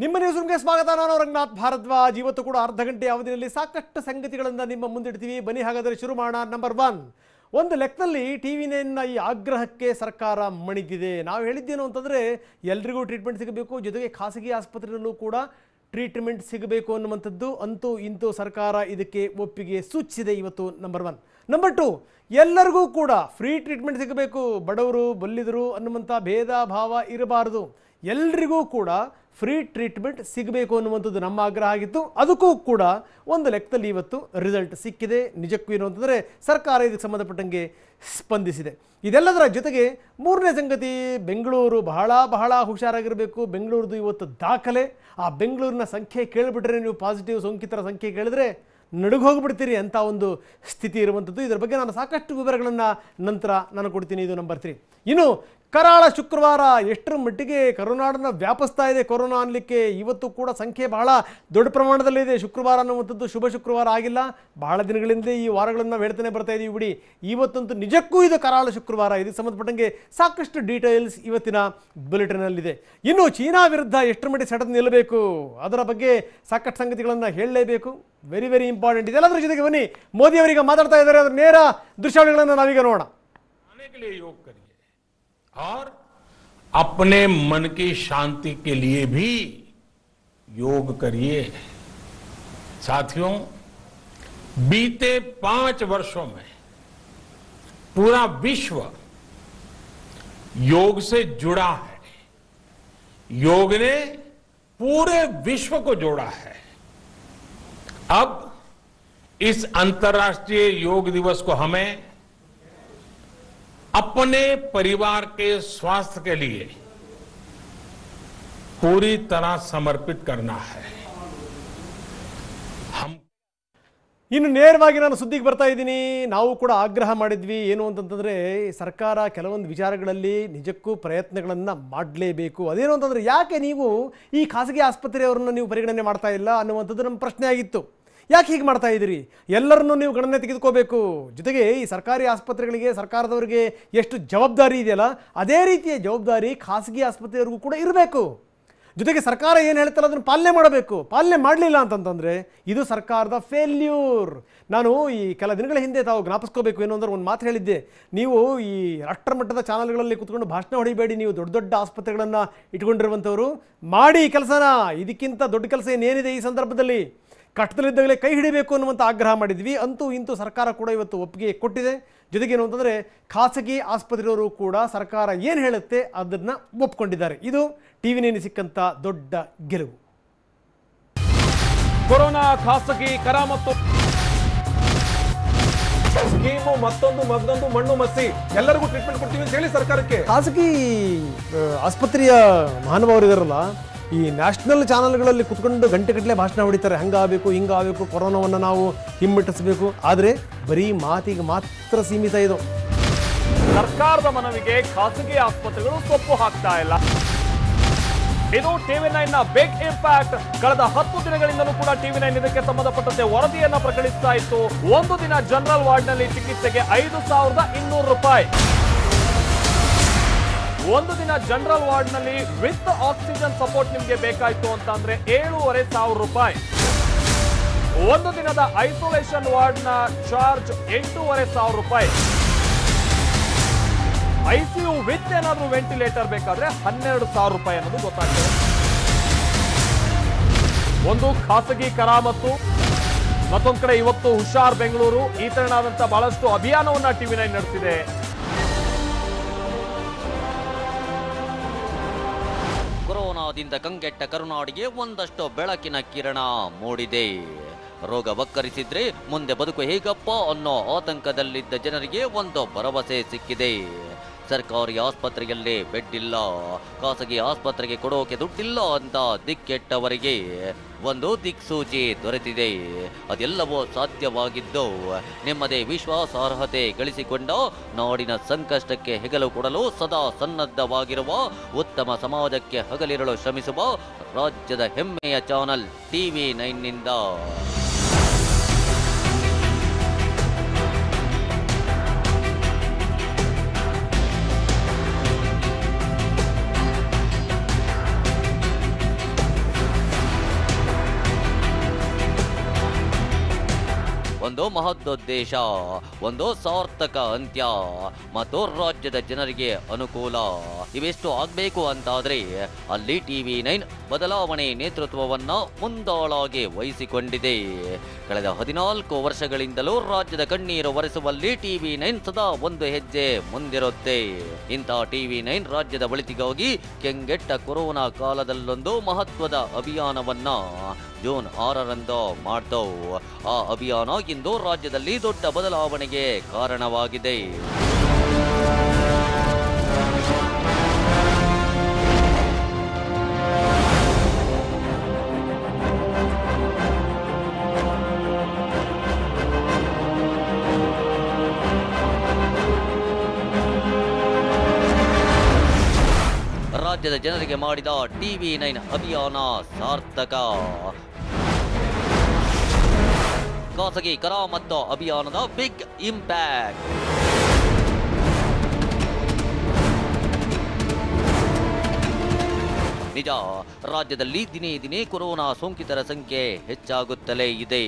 ನಿಮ್ಮ ನ್ಯೂಸ್ ರೂಮ್ಗೆ ಸ್ವಾಗತ. ನಾನು ರಂಗನಾಥ್ ಭಾರದ್ವಾಜ್. ಇವತ್ತು ಕೂಡ ಅರ್ಧ ಗಂಟೆ ಅವಧಿಯಲ್ಲಿ ಸಾಕಷ್ಟು ಸಂಗತಿಗಳನ್ನು ನಿಮ್ಮ ಮುಂದಿಡ್ತೀವಿ. ಬನ್ನಿ ಹಾಗಾದರೆ ಶುರು ಮಾಡೋಣ. ನಂಬರ್ 1, ಒಂದು ಲೆಕ್ಕದಲ್ಲಿ TV9ನ ಈ ಆಗ್ರಹಕ್ಕೆ ಸರ್ಕಾರ ಮಣಿದಿದೆ. ನಾವು ಹೇಳಿದ್ದೇನು ಅಂತಂದರೆ ಎಲ್ರಿಗೂ ಟ್ರೀಟ್ಮೆಂಟ್ ಸಿಗಬೇಕು, ಜೊತೆಗೆ ಖಾಸಗಿ ಆಸ್ಪತ್ರೆಯಲ್ಲೂ ಕೂಡ ಟ್ರೀಟ್ಮೆಂಟ್ ಸಿಗಬೇಕು ಅನ್ನುವಂಥದ್ದು. ಅಂತೂ ಇಂತೂ ಸರ್ಕಾರ ಇದಕ್ಕೆ ಒಪ್ಪಿಗೆ ಸೂಚಿಸಿದೆ. ಇವತ್ತು ನಂಬರ್ 1. ನಂಬರ್ 2, ಎಲ್ಲರಿಗೂ ಕೂಡ ಫ್ರೀ ಟ್ರೀಟ್ಮೆಂಟ್ ಸಿಗಬೇಕು, ಬಡವರು ಬಲ್ಲಿದರು ಅನ್ನುವಂಥ ಭೇದ ಭಾವ ಇರಬಾರದು, ಎಲ್ರಿಗೂ ಕೂಡ ಫ್ರೀ ಟ್ರೀಟ್ಮೆಂಟ್ ಸಿಗಬೇಕು ಅನ್ನುವಂಥದ್ದು ನಮ್ಮ ಆಗ್ರಹ ಆಗಿತ್ತು. ಅದಕ್ಕೂ ಕೂಡ ಒಂದು ಲೆಕ್ಕದಲ್ಲಿ ಇವತ್ತು ರಿಸಲ್ಟ್ ಸಿಕ್ಕಿದೆ. ನಿಜಕ್ಕೂ ಏನು ಅಂತಂದರೆ ಸರ್ಕಾರ ಇದಕ್ಕೆ ಸಂಬಂಧಪಟ್ಟಂಗೆ ಸ್ಪಂದಿಸಿದೆ. ಇದೆಲ್ಲದರ ಜೊತೆಗೆ ಮೂರನೇ ಸಂಗತಿ, ಬೆಂಗಳೂರು ಬಹಳ ಹುಷಾರಾಗಿರಬೇಕು. ಬೆಂಗಳೂರದು ಇವತ್ತು ದಾಖಲೆ. ಆ ಬೆಂಗಳೂರಿನ ಸಂಖ್ಯೆ ಕೇಳಿಬಿಟ್ರೆ, ನೀವು ಪಾಸಿಟಿವ್ ಸೋಂಕಿತರ ಸಂಖ್ಯೆ ಕೇಳಿದ್ರೆ ನಡುಗೆ ಹೋಗಿಬಿಡ್ತೀರಿ ಅಂತ ಒಂದು ಸ್ಥಿತಿ ಇರುವಂಥದ್ದು. ಇದರ ಬಗ್ಗೆ ನಾನು ಸಾಕಷ್ಟು ವಿವರಗಳನ್ನು ನಂತರ ನಾನು ಕೊಡ್ತೀನಿ. ಇದು ನಂಬರ್ 3. ಇನ್ನು ಕರಾಳ ಶುಕ್ರವಾರ ಎಷ್ಟರ ಮಟ್ಟಿಗೆ ಕರುನಾಡನ್ನು ವ್ಯಾಪಿಸ್ತಾ ಇದೆ ಕೊರೋನಾ ಅನ್ನಲಿಕ್ಕೆ. ಇವತ್ತು ಕೂಡ ಸಂಖ್ಯೆ ಬಹಳ ದೊಡ್ಡ ಪ್ರಮಾಣದಲ್ಲಿದೆ. ಶುಕ್ರವಾರ ಅನ್ನುವಂಥದ್ದು ಶುಭ ಶುಕ್ರವಾರ ಆಗಿಲ್ಲ. ಬಹಳ ದಿನಗಳಿಂದ ಈ ವಾರಗಳನ್ನು ನಾವು ಹೇಳ್ತಾನೆ ಬರ್ತಾ ಇದ್ದೀವಿ ಬಿಡಿ. ಇವತ್ತಂತೂ ನಿಜಕ್ಕೂ ಇದು ಕರಾಳ ಶುಕ್ರವಾರ. ಇದಕ್ಕೆ ಸಂಬಂಧಪಟ್ಟಂಗೆ ಸಾಕಷ್ಟು ಡೀಟೇಲ್ಸ್ ಇವತ್ತಿನ ಬುಲೆಟಿನಲ್ಲಿದೆ. ಇನ್ನು ಚೀನಾ ವಿರುದ್ಧ ಎಷ್ಟರ ಮಟ್ಟಿಗೆ ಸೆಟೆದು ನಿಲ್ಲಬೇಕು, ಅದರ ಬಗ್ಗೆ ಸಾಕಷ್ಟು ಸಂಗತಿಗಳನ್ನು ಹೇಳಲೇಬೇಕು. Very important. ಇದೆಲ್ಲದರ ಜೊತೆಗೆ ಬನ್ನಿ, ಮೋದಿ ಅವರಿಗೆ ಮಾತಾಡ್ತಾ ಇದ್ದಾರೆ. ಅದರ ನೇರ ದೃಶ್ಯಾವಳಿಗಳನ್ನು ನಾವೀಗ ನೋಡೋಣ. और अपने मन की शांति के लिए भी योग करिए। साथियों, बीते 5 वर्षों में पूरा विश्व योग से जुड़ा है। योग ने पूरे विश्व को जोड़ा है। अब इस अंतर्राष्ट्रीय योग दिवस को हमें अपने परिवार के स्वास्थ्य के लिए पूरी तरह समर्पित करना है। हम ಇನ್ನು ನೇರವಾಗಿ ನಾನು ಸುದ್ದಿಗೆ ಬರ್ತಾ ಇದ್ದೀನಿ. ನಾವು ಕೂಡ ಆಗ್ರಹ ಮಾಡಿದ್ವಿ. ಏನು ಅಂತಂತಂದರೆ, ಸರ್ಕಾರ ಕೆಲವೊಂದು ವಿಚಾರಗಳಲ್ಲಿ ನಿಜಕ್ಕೂ ಪ್ರಯತ್ನಗಳನ್ನು ಮಾಡಲೇಬೇಕು. ಅದೇನು ಅಂತಂದರೆ, ಯಾಕೆ ನೀವು ಈ ಖಾಸಗಿ ಆಸ್ಪತ್ರೆಯವರನ್ನು ನೀವು ಪರಿಗಣನೆ ಮಾಡ್ತಾ ಇಲ್ಲ ಅನ್ನುವಂಥದ್ದು ನಮ್ಮ ಪ್ರಶ್ನೆ ಆಗಿತ್ತು. ಯಾಕೆ ಹೀಗೆ ಮಾಡ್ತಾ ಇದ್ದೀರಿ? ಎಲ್ಲರನ್ನೂ ನೀವು ಗಣನೆ ತೆಗೆದುಕೋಬೇಕು. ಜೊತೆಗೆ ಈ ಸರ್ಕಾರಿ ಆಸ್ಪತ್ರೆಗಳಿಗೆ ಸರ್ಕಾರದವರಿಗೆ ಎಷ್ಟು ಜವಾಬ್ದಾರಿ ಇದೆಯಲ್ಲ, ಅದೇ ರೀತಿಯ ಜವಾಬ್ದಾರಿ ಖಾಸಗಿ ಆಸ್ಪತ್ರೆಯವರಿಗೂ ಕೂಡ ಇರಬೇಕು. ಜೊತೆಗೆ ಸರ್ಕಾರ ಏನು ಹೇಳ್ತಾರೋ ಅದನ್ನು ಪಾಲನೆ ಮಾಡಬೇಕು. ಪಾಲನೆ ಮಾಡಲಿಲ್ಲ ಅಂತಂತಂದರೆ ಇದು ಸರ್ಕಾರದ ಫೇಲ್ಯೂರ್. ನಾನು ಈ ಕೆಲ ದಿನಗಳ ಹಿಂದೆ ತಾವು ಜ್ಞಾಪಿಸ್ಕೋಬೇಕು. ಏನು ಅಂದ್ರೆ, ಒಂದು ಮಾತು ಹೇಳಿದ್ದೆ, ನೀವು ಈ ರಾಷ್ಟ್ರ ಮಟ್ಟದ ಚಾನಲ್ಗಳಲ್ಲಿ ಕೂತ್ಕೊಂಡು ಭಾಷಣ ಹೊಡಿಬೇಡಿ. ನೀವು ದೊಡ್ಡ ಆಸ್ಪತ್ರೆಗಳನ್ನು ಇಟ್ಕೊಂಡಿರುವಂಥವ್ರು ಮಾಡಿ ಈ ಕೆಲಸನ. ಇದಕ್ಕಿಂತ ದೊಡ್ಡ ಕೆಲಸ ಏನೇನಿದೆ ಈ ಸಂದರ್ಭದಲ್ಲಿ? ಕಷ್ಟದಲ್ಲಿದ್ದಾಗಲೇ ಕೈ ಹಿಡಿಬೇಕು ಅನ್ನುವಂಥ ಆಗ್ರಹ ಮಾಡಿದ್ವಿ. ಅಂತೂ ಇಂತೂ ಸರ್ಕಾರ ಕೂಡ ಇವತ್ತು ಒಪ್ಪಿಗೆ ಕೊಟ್ಟಿದೆ. ಜೊತೆಗೇನು ಅಂತಂದರೆ, ಖಾಸಗಿ ಆಸ್ಪತ್ರೆಯವರು ಕೂಡ ಸರ್ಕಾರ ಏನು ಹೇಳುತ್ತೆ ಅದನ್ನು ಒಪ್ಕೊಂಡಿದ್ದಾರೆ. ಇದು TV9 ಸಿಕ್ಕಂಥ ದೊಡ್ಡ ಗೆಲುವು. ಕೊರೋನಾ ಖಾಸಗಿ ಕರಾಮತ್ತು ಸ್ಕೀಮು ಮತ್ತೊಂದು ಮಣ್ಣು ಮಸಿ ಎಲ್ಲರಿಗೂ ಟ್ರೀಟ್ಮೆಂಟ್ ಕೊಡ್ತೀವಿ ಅಂತ ಹೇಳಿ ಸರ್ಕಾರಕ್ಕೆ ಖಾಸಗಿ ಆಸ್ಪತ್ರೆಯ ಮಹಾನುಭಾವರಿದಾರಲ್ಲ, ಈ ನ್ಯಾಷನಲ್ ಚಾನಲ್ಗಳಲ್ಲಿ ಕುತ್ಕೊಂಡು ಗಂಟೆಗಟ್ಟಲೆ ಭಾಷಣ ಹೊಡಿತಾರೆ. ಹಂಗಾಗಬೇಕು ಹಿಂಗಾಗಬೇಕು, ಕೊರೋನಾವನ್ನು ನಾವು ಹಿಮ್ಮೆಟ್ಟಿಸಬೇಕು. ಆದರೆ ಬರೀ ಮಾತಿಗೆ ಮಾತ್ರ ಸೀಮಿತ ಇದು. ಸರ್ಕಾರದ ಮನವಿಗೆ ಖಾಸಗಿ ಆಸ್ಪತ್ರೆಗಳು ಸೊಪ್ಪು ಹಾಕ್ತಾ ಇಲ್ಲ. ಇದು TV9ನ ಬಿಗ್ ಇಂಪ್ಯಾಕ್ಟ್. ಕಳೆದ 10 ದಿನಗಳಿಂದಲೂ ಕೂಡ TV9 ಇದಕ್ಕೆ ಸಂಬಂಧಪಟ್ಟಂತೆ ವರದಿಯನ್ನ ಪ್ರಕಟಿಸ್ತಾ ಇತ್ತು. ಒಂದು ದಿನ ಜನರಲ್ ವಾರ್ಡ್ನಲ್ಲಿ ಚಿಕಿತ್ಸೆಗೆ 5,200 ರೂಪಾಯಿ. ಒಂದು ದಿನ ಜನರಲ್ ವಾರ್ಡ್ನಲ್ಲಿ ವಿತ್ ಆಕ್ಸಿಜನ್ ಸಪೋರ್ಟ್ ನಿಮಗೆ ಬೇಕಾಯ್ತು ಅಂತ ಅಂದ್ರೆ 7,500 ರೂಪಾಯಿ. ಒಂದು ದಿನದ ಐಸೋಲೇಷನ್ ವಾರ್ಡ್ನ ಚಾರ್ಜ್ 8,500 ರೂಪಾಯಿ. ICU ವಿತ್ ಏನಾದ್ರೂ ವೆಂಟಿಲೇಟರ್ ಬೇಕಾದ್ರೆ 12,000 ರೂಪಾಯಿ ಅನ್ನೋದು ಗೊತ್ತಾಗ್ತದೆ. ಒಂದು ಖಾಸಗಿ ಕರಾಮತ್ತು, ಮತ್ತೊಂದ್ ಕಡೆ ಇವತ್ತು ಹುಷಾರ್ ಬೆಂಗಳೂರು. ಈ ತರನಾದಂತ ಬಹಳಷ್ಟು ಅಭಿಯಾನವನ್ನ TV9 ನಡೆಸಿದೆ. ಕೊರೋನಾದಿಂದ ಕಂಗೆಟ್ಟ ಕರುನಾಡಿಗೆ ಒಂದಷ್ಟು ಬೆಳಕಿನ ಕಿರಣ ಮೂಡಿದೆ. ರೋಗ ವಕ್ಕರಿಸಿದ್ರೆ ಮುಂದೆ ಬದುಕು ಹೇಗಪ್ಪ ಅನ್ನೋ ಆತಂಕದಲ್ಲಿದ್ದ ಜನರಿಗೆ ಒಂದು ಭರವಸೆ ಸಿಕ್ಕಿದೆ. ಸರ್ಕಾರಿ ಆಸ್ಪತ್ರೆಯಲ್ಲೇ ಬೆಡ್ ಇಲ್ಲ, ಖಾಸಗಿ ಆಸ್ಪತ್ರೆಗೆ ಕೊಡೋಕೆ ದುಡ್ಡಿಲ್ಲ ಅಂತ ದಿಕ್ಕೆಟ್ಟವರಿಗೆ ಒಂದು ದಿಕ್ಸೂಚಿ ದೊರೆತಿದೆ. ಅದೆಲ್ಲವೂ ಸಾಧ್ಯವಾಗಿದ್ದು ನಿಮ್ಮದೇ ವಿಶ್ವಾಸಾರ್ಹತೆ ಗಳಿಸಿಕೊಂಡ ನಾಡಿನ ಸಂಕಷ್ಟಕ್ಕೆ ಹೆಗಲು ಕೊಡಲು ಸದಾ ಸನ್ನದ್ಧವಾಗಿರುವ ಉತ್ತಮ ಸಮಾಜಕ್ಕೆ ಹಗಲಿರಲು ಶ್ರಮಿಸುವ ರಾಜ್ಯದ ಹೆಮ್ಮೆಯ ಚಾನಲ್ TV9ನಿಂದ. ಒಂದು ಮಹದೋದ್ದೇಶ, ಒಂದು ಸಾರ್ಥಕ ಅಂತ್ಯ ಮತ್ತು ರಾಜ್ಯದ ಜನರಿಗೆ ಅನುಕೂಲ. ಇವೆಷ್ಟು ಆಗ್ಬೇಕು ಅಂತಾದ್ರೆ ಅಲ್ಲಿ TV9 ಬದಲಾವಣೆ ನೇತೃತ್ವವನ್ನ ಮುಂದಾಳಾಗಿ ವಹಿಸಿಕೊಂಡಿದೆ. ಕಳೆದ 14 ವರ್ಷಗಳಿಂದಲೂ ರಾಜ್ಯದ ಕಣ್ಣೀರು ಒರೆಸುವಲ್ಲಿ TV9 ಸದಾ ಒಂದು ಹೆಜ್ಜೆ ಮುಂದಿರುತ್ತೆ. ಇಂಥ TV9 ರಾಜ್ಯದ ಒಳಿತಿಗಾಗಿ ಕೆಂಗೆಟ್ಟ ಕೊರೋನಾ ಕಾಲದಲ್ಲೊಂದು ಮಹತ್ವದ ಅಭಿಯಾನವನ್ನ ಜೂನ್ 6ರಂದು ಮಾಡ್ತವು. ಆ ಅಭಿಯಾನ ಇಂದು ರಾಜ್ಯದಲ್ಲಿ ದೊಡ್ಡ ಬದಲಾವಣೆಗೆ ಕಾರಣವಾಗಿದೆ. ರಾಜ್ಯದ ಜನರಿಗೆ ಮಾಡಿದ TV9 ಅಭಿಯಾನ ಸಾರ್ಥಕ. ಖಾಸಗಿ ಕರಾಮತ್ತು ಅಭಿಯಾನದ ಬಿಗ್ ಇಂಪ್ಯಾಕ್ಟ್. ನಿಜ, ರಾಜ್ಯದಲ್ಲಿ ದಿನೇ ದಿನೇ ಕೊರೋನಾ ಸೋಂಕಿತರ ಸಂಖ್ಯೆ ಹೆಚ್ಚಾಗುತ್ತಲೇ ಇದೆ.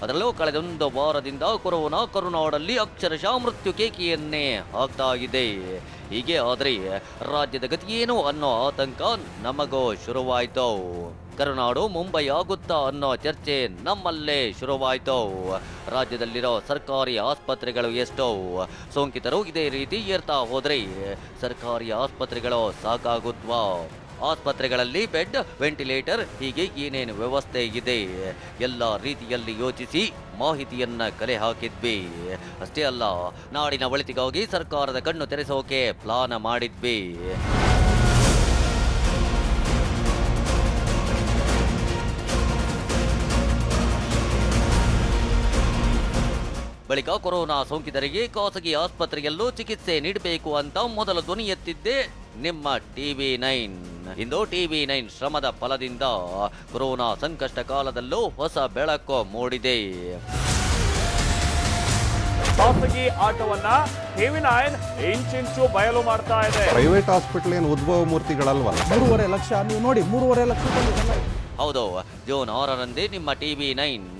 ಅದರಲ್ಲೂ ಕಳೆದೊಂದು ವಾರದಿಂದ ಕೊರೋನಾ ಕರುನಾಡಲ್ಲಿ ಅಕ್ಷರಶಃ ಮೃತ್ಯು ಕೇಕೆಯನ್ನೇ ಹಾಕ್ತಾ ಇದೆ. ಹೀಗೆ ಆದರೆ ರಾಜ್ಯದ ಗತಿಯೇನು ಅನ್ನೋ ಆತಂಕ ನಮಗೂ ಶುರುವಾಯಿತು. ಕರುನಾಡು ಮುಂಬೈ ಆಗುತ್ತಾ ಅನ್ನೋ ಚರ್ಚೆ ನಮ್ಮಲ್ಲೇ ಶುರುವಾಯಿತು. ರಾಜ್ಯದಲ್ಲಿರೋ ಸರ್ಕಾರಿ ಆಸ್ಪತ್ರೆಗಳು ಎಷ್ಟೋ, ಸೋಂಕಿತರು ಇದೇ ರೀತಿ ಏರ್ತಾ ಹೋದ್ರೆ ಸರ್ಕಾರಿ ಆಸ್ಪತ್ರೆಗಳು ಸಾಕಾಗುತ್ವಾ? ಆಸ್ಪತ್ರೆಗಳಲ್ಲಿ ಬೆಡ್, ವೆಂಟಿಲೇಟರ್ ಹೀಗೆ ಏನೇನು ವ್ಯವಸ್ಥೆ ಇದೆ ಎಲ್ಲ ರೀತಿಯಲ್ಲಿ ಯೋಚಿಸಿ ಮಾಹಿತಿಯನ್ನ ಕಲೆ ಹಾಕಿದ್ವಿ. ಅಷ್ಟೇ ಅಲ್ಲ, ನಾಡಿನ ಒಳಿತಿಗಾಗಿ ಸರ್ಕಾರದ ಕಣ್ಣು ತೆರೆಸೋಕೆ ಪ್ಲಾನ್ ಮಾಡಿದ್ವಿ. ಬಳಿಕ ಕೊರೋನಾ ಸೋಂಕಿತರಿಗೆ ಖಾಸಗಿ ಆಸ್ಪತ್ರೆಯಲ್ಲೂ ಚಿಕಿತ್ಸೆ ನೀಡಬೇಕು ಅಂತ ಮೊದಲು ಧ್ವನಿ ಎತ್ತಿದ್ದೆ ನಿಮ್ಮ TV9. ಇಂದು TV9 ಶ್ರಮದ ಫಲದಿಂದ ಕೊರೋನಾ ಸಂಕಷ್ಟ ಕಾಲದಲ್ಲೂ ಹೊಸ ಬೆಳಕು ಮೂಡಿದೆ. ಖಾಸಗಿ ಆಟವನ್ನ TV9 ಇಂಚಿಂಚು ಬಯಲು ಮಾಡ್ತಾ ಇದೆ. ಪ್ರೈವೇಟ್ ಹಾಸ್ಪಿಟಲ್ ಏನು ಉದ್ಭವ ಮೂರ್ತಿಗಳಲ್ವಲ್ಲ. 3.5 ಲಕ್ಷ ನೀವು ನೋಡಿ, 3.5 ಲಕ್ಷ. ಹೌದು, ಜೂನ್ 6ರಂದೇ ನಿಮ್ಮ TV9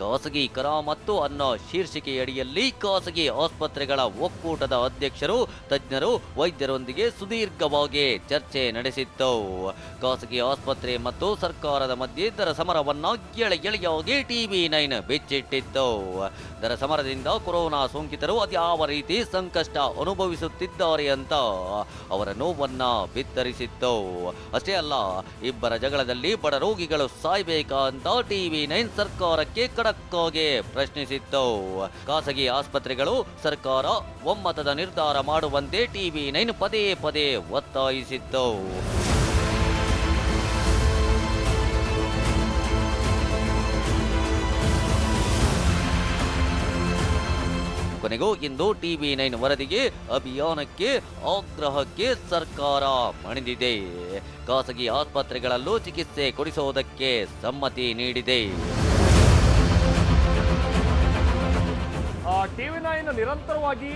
ಖಾಸಗಿ ಕರಾಮತ್ತು ಅನ್ನೋ ಶೀರ್ಷಿಕೆಯಡಿಯಲ್ಲಿ ಖಾಸಗಿ ಆಸ್ಪತ್ರೆಗಳ ಒಕ್ಕೂಟದ ಅಧ್ಯಕ್ಷರು, ತಜ್ಞರು, ವೈದ್ಯರೊಂದಿಗೆ ಸುದೀರ್ಘವಾಗಿ ಚರ್ಚೆ ನಡೆಸಿತ್ತು. ಖಾಸಗಿ ಆಸ್ಪತ್ರೆ ಮತ್ತು ಸರ್ಕಾರದ ಮಧ್ಯೆ ದರ ಸಮರವನ್ನ ಎಳೆಯಾಗಿ TV9 ಬಿಚ್ಚಿಟ್ಟಿತ್ತು. ದರ ಸಮರದಿಂದ ಕೊರೋನಾ ಸೋಂಕಿತರು ಅದ್ಯಾವ ರೀತಿ ಸಂಕಷ್ಟ ಅನುಭವಿಸುತ್ತಿದ್ದಾರೆ ಅಂತ ಅವರ ನೋವನ್ನ ಬಿತ್ತರಿಸಿತ್ತು. ಅಷ್ಟೇ ಅಲ್ಲ, ಇಬ್ಬರ ಜಗಳದಲ್ಲಿ ಬಡ ರೋಗಿಗಳು ಸಾಯ್ಬೇಕಾ ಅಂತ TV9 ಸರ್ಕಾರಕ್ಕೆ ಖಡಕ್ ಆಗಿ ಪ್ರಶ್ನಿಸಿತ್ತು. ಖಾಸಗಿ ಆಸ್ಪತ್ರೆಗಳು ಸರ್ಕಾರ ಒಮ್ಮತದ ನಿರ್ಧಾರ ಮಾಡುವಂತೆ TV9 ಪದೇ ಪದೇ ಒತ್ತಾಯಿಸಿತ್ತು. ಕೊನೆಗೂ ಇಂದು TV9 ವರದಿಗೆ, ಅಭಿಯಾನಕ್ಕೆ, ಆಗ್ರಹಕ್ಕೆ ಸರ್ಕಾರ ಮಣಿದಿದೆ. ಖಾಸಗಿ ಆಸ್ಪತ್ರೆಗಳಲ್ಲೂ ಚಿಕಿತ್ಸೆ ಕೊಡಿಸುವುದಕ್ಕೆ ಸಮ್ಮತಿ ನೀಡಿದೆ. TV9 ನಿರಂತರವಾಗಿ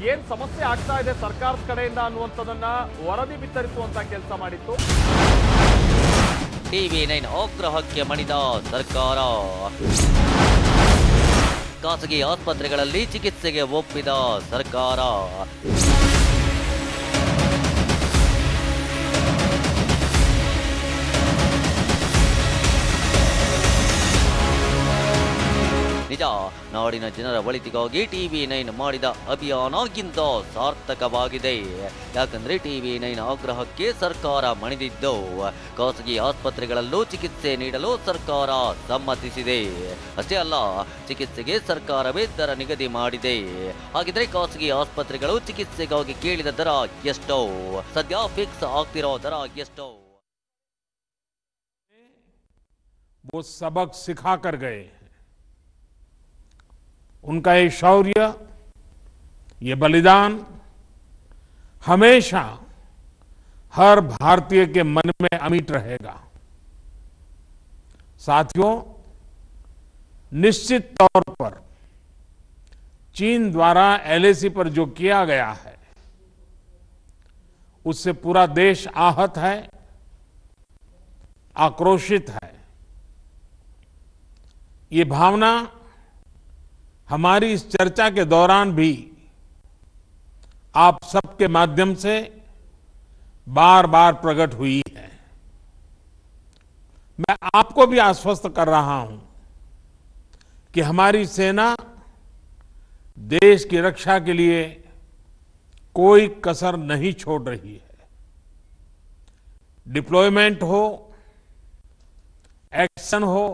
ಏನ್ ಸಮಸ್ಯೆ ಆಗ್ತಾ ಇದೆ ಸರ್ಕಾರದ ಕಡೆಯಿಂದ ಅನ್ನುವಂಥದ್ದನ್ನ ವರದಿ ಬಿತ್ತರಿಸುವಂತ ಕೆಲಸ ಮಾಡಿತ್ತು. TV9 ಆಗ್ರಹಕ್ಕೆ ಮಣಿದ ಸರ್ಕಾರ. ಖಾಸಗಿ ಆಸ್ಪತ್ರೆಗಳಲ್ಲಿ ಚಿಕಿತ್ಸೆಗೆ ಒಪ್ಪಿದ ಸರ್ಕಾರ. ನಿಜ, ನಾಡಿನ ಜನರ ಒಳಿತಿಗಾಗಿ TV9 ಮಾಡಿದ ಅಭಿಯಾನ ಇಂದ ಸಾರ್ಥಕವಾಗಿದೆ. ಯಾಕಂದ್ರೆ TV9 ಆಗ್ರಹಕ್ಕೆ ಸರ್ಕಾರ ಮಣಿದಿದ್ದು ಖಾಸಗಿ ಆಸ್ಪತ್ರೆಗಳಲ್ಲೂ ಚಿಕಿತ್ಸೆ ನೀಡಲು ಸರ್ಕಾರ ಸಮ್ಮತಿಸಿದೆ. ಅಷ್ಟೇ ಅಲ್ಲ, ಚಿಕಿತ್ಸೆಗೆ ಸರ್ಕಾರವೇ ದರ ನಿಗದಿ ಮಾಡಿದೆ. ಹಾಗಿದ್ರೆ ಖಾಸಗಿ ಆಸ್ಪತ್ರೆಗಳು ಚಿಕಿತ್ಸೆಗಾಗಿ ಕೇಳಿದ ದರ ಎಷ್ಟೋ? ಸದ್ಯ ಫಿಕ್ಸ್ ಆಗ್ತಿರೋ ದರ ಎಷ್ಟೋ? वो सबक सिखा कर गए। उनका ये शौर्य, ये बलिदान हमेशा हर भारतीय के मन में अमिट रहेगा। साथियों, निश्चित तौर पर चीन द्वारा LAC पर जो किया गया है उससे पूरा देश आहत है, आक्रोशित है। ये भावना हमारी इस चर्चा के दौरान भी आप सबके माध्यम से बार बार प्रकट हुई है। मैं आपको भी आश्वस्त कर रहा हूं कि हमारी सेना देश की रक्षा के लिए कोई कसर नहीं छोड़ रही है। डिप्लॉयमेंट हो, एक्शन हो,